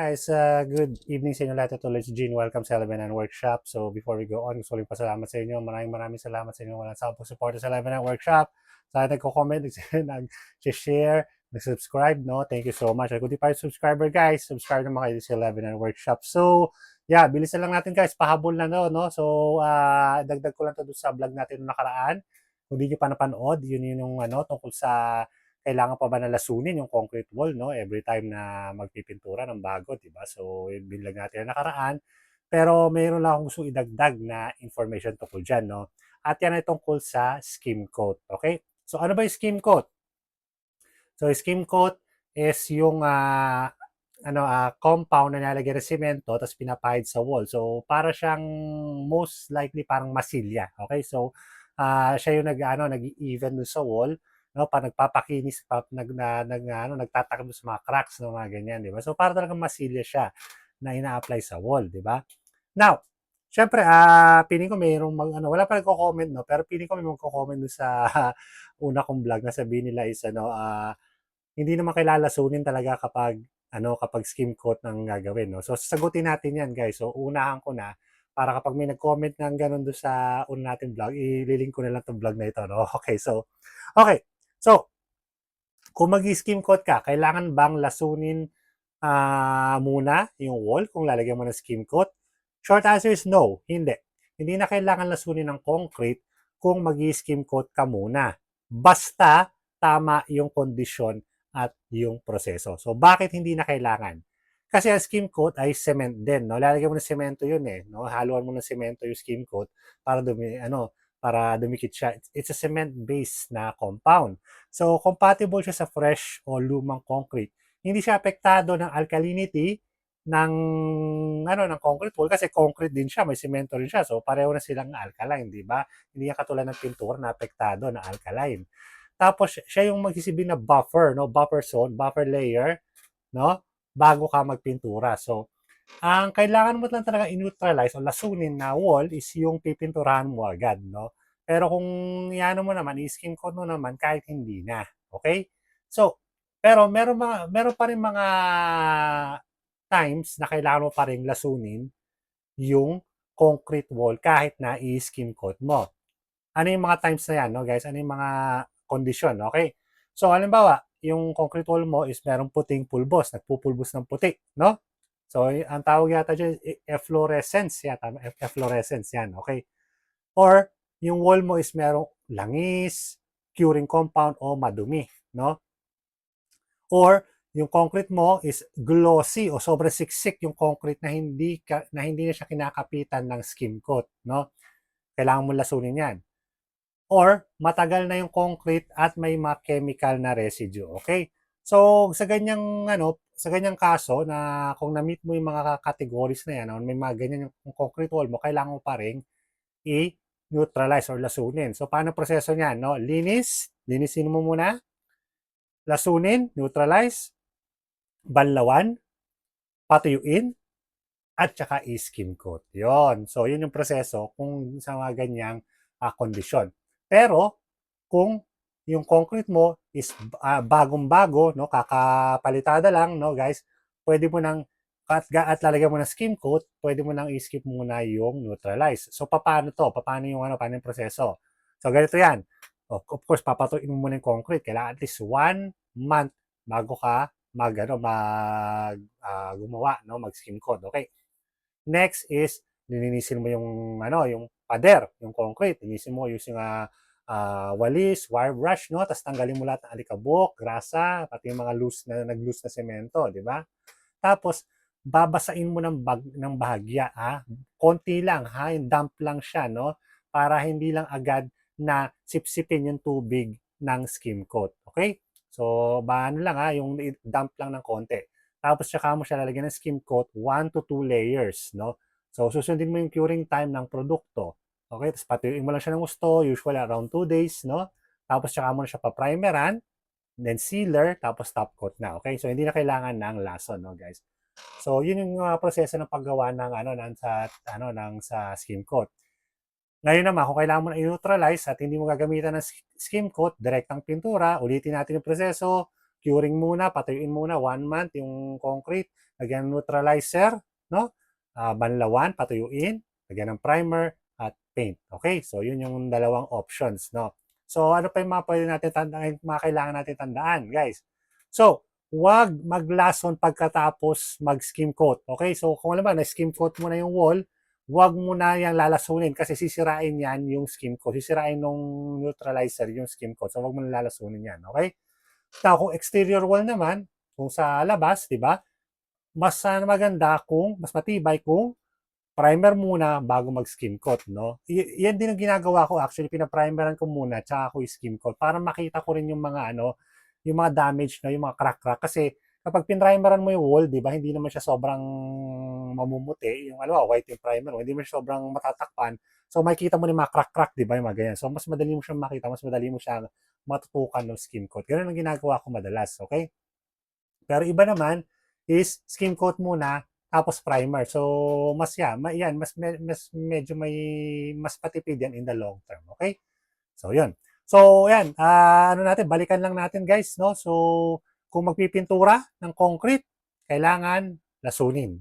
guys, good evening sa inyo lahat. Ito ulit si Gene. Welcome sa Eleven Workshop. So before we go on, gusto ko rin pasalamat sa inyo. Maraming salamat sa inyo. Walang sawang support sa Eleven Workshop. Sa akin nagko-comment, nag-share, nag-subscribe, no? Thank you so much. Kung di pa yung subscriber, guys, subscribe naman kayo sa Eleven Workshop. So, yeah, bilisan lang natin, guys. Pahabol na, no? So, dagdag ko lang to sa vlog natin noong nakaraan. Kung di nyo pa napanood, yun yung tungkol sa kailangan pa ba na lasunin yung concrete wall, no? Every time na magpipintura ng bago, di ba? So, yung binlag natin na nakaraan. Pero mayroon lang akong gusto idagdag na information tungkol dyan, no? At yan ay tungkol sa skim coat, okay? So, ano ba yung skim coat? So, skim coat is yung compound na nalagyan ng semento tapos pinapahid sa wall. So, para siyang most likely parang masilya, okay? So, siya yung nag-even dun sa wall, no, pa nagpapakinis pa nagtatakip sa mga cracks no mga ganyan, di ba? So para talagang masilya siya na ina-apply sa wall, di ba? Now, syempre piling ko mayroong wala pa nagko-comment no, pero piling ko may magko-comment doon sa una kong vlog na sabihin nila is hindi naman kailalasunin talaga kapag skim coat ng gagawin, no. So sasagutin natin 'yan, guys. So unahan ko na para kapag may nag-comment ng ganun doon sa una nating vlog, ililink ko na lang 'tong vlog na ito, no. Okay. So, kung mag-skim coat ka, kailangan bang lasunin muna yung wall kung lalagyan mo ng skim coat? Short answer is no, hindi. Hindi na kailangan lasunin ng concrete kung mag-skim coat ka muna. Basta tama yung kondisyon at yung proseso. So, bakit hindi na kailangan? Kasi ang skim coat ay cement din, no? Lalagyan mo ng semento yun no? Haluan mo ng semento yung skim coat para dumikit siya. It's a cement-based na compound. So, compatible siya sa fresh o lumang concrete. Hindi siya apektado ng alkalinity ng ng concrete wall kasi concrete din siya, may semento rin siya. So, pareho na silang alkaline, di ba? Hindi yan katulad ng pintura na apektado na alkaline. Tapos, siya yung magsisilbing na buffer, no? Buffer zone, buffer layer, no? Bago ka magpintura. So, ang kailangan mo lang talaga i-neutralize o lasunin na wall is yung pipinturahan mo agad, no? Pero kung iano mo naman, i-skim coat mo naman kahit hindi na. Okay? So, pero meron pa rin mga times na kailangan mo pa rin lasunin yung concrete wall kahit na i-skim coat mo. Ano yung mga times na yan, no, guys? Ano yung mga kondisyon, okay? So, halimbawa, yung concrete wall mo is merong puting pulbos, nagpupulbos ng puti, no? So, ang tawag yata dyan, efflorescence yata, efflorescence yan, okay? Or, yung wall mo is merong langis, curing compound o madumi, no? Or, yung concrete mo is glossy o sobrang siksik yung concrete na hindi na siya kinakapitan ng skim coat, no? Kailangan mo lasunin yan. Or matagal na yung concrete at may mga chemical na residue, okay? So sa ganyang kaso na kung na-meet mo yung mga categories na yan, may mga ganyan yung concrete wall mo, kailangan mo pa ring i-neutralize or lasunin. So paano proseso niyan, no? Linisin mo muna, lasunin, neutralize, banlawan, patuyuin, at saka i-skim coat. Yon. So, yun yung proseso kung sa mga ganyang kondisyon. Pero, kung yung concrete mo is bagong-bago, no, kakapalitada lang, no, guys, pwede mo nang at lalagyan mo ng skim coat, pwede mo nang i-skip muna yung neutralize. So, paano to? Paano yung proseso? So, ganito yan. Of course, papatuin mo muna yung concrete. Kailangan at least 1 month bago ka gumawa, no, mag-skim coat. Okay? Next is lilinisin mo yung pader, yung concrete. Linisin mo using walis, wire brush, no? Tapos tanggalin mo lahat ng alikabok, grasa, pati yung mga nag-loose na semento, di ba? Tapos babasain mo ng bahagya, ha? Konti lang, ha? Yung damp lang siya, no? Para hindi lang agad na sipsipin yung tubig ng skim coat. Okay? So, lang, ha? Yung damp lang ng konti. Tapos tsaka mo siya lalagyan ng skim coat 1 to 2 layers, no? So susundin mo yung curing time ng produkto. Okay? Tapos patuyuin mo lang siya ng gusto, usually around 2 days, no? Tapos tsaka mo na siya pa-primeran, then sealer, tapos top coat na. Okay? So hindi na kailangan ng lason, no, guys. So yun yung proseso ng paggawa sa skim coat. Ngayon naman, kung kailangan mo na i-neutralize at hindi mo gagamitan ng skim coat, direktang pintura, ulitin natin yung proseso, curing muna, patuyuin muna 1 month yung concrete, lagyan ng neutralizer, no? Banlawan, patuyuin, lagyan ng primer at paint. Okay? So yun yung dalawang options, no? So ano pa yung mga pwede natin tandaan, mga kailangan natin tandaan, guys? So, huwag maglason pagkatapos mag-skim coat. Okay? So kung alam ba, na-skim coat mo na yung wall, huwag mo na yung lalasunin kasi sisirain yan yung skim coat. Sisirain nung neutralizer yung skim coat. So huwag mo na lalasunin yan. Okay? Now, kung exterior wall naman, kung sa labas, di ba, mas maganda kung, mas matibay kung primer muna bago mag-skim coat, no? Yan din ang ginagawa ko actually, pina-primeran ko muna tsaka ako i-skim coat para makita ko rin yung mga ano, yung mga damage na yung mga crack-crack kasi kapag pinrimeran mo yung wall, di ba, hindi naman siya sobrang mamumuti, yung ano, white yung primer, hindi naman siya sobrang matatakpan. So makikita mo na yung mga crack-crack, di ba, yung mga ganyan. So mas madali mo siyang makita, mas madali mo siya matutukan ng skim coat. Ganun ang ginagawa ko madalas, okay? Pero iba naman is skim coat muna tapos primer. So mas yan, mas medyo may mas patipid yan in the long term, okay? So yun. So yan, ano natin, balikan lang natin guys, no? So kung magpipintura ng concrete, kailangan lasunin.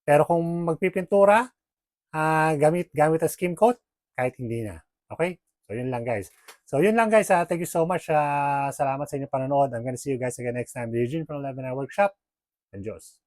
Pero kung magpipintura, gamit ang skim coat, kahit hindi na. Okay? So yun lang guys. So yun lang guys. Thank you so much. Salamat sa inyong panonood. I'm gonna see you guys again next time. The Eugene from 11 Workshop. And Diyos.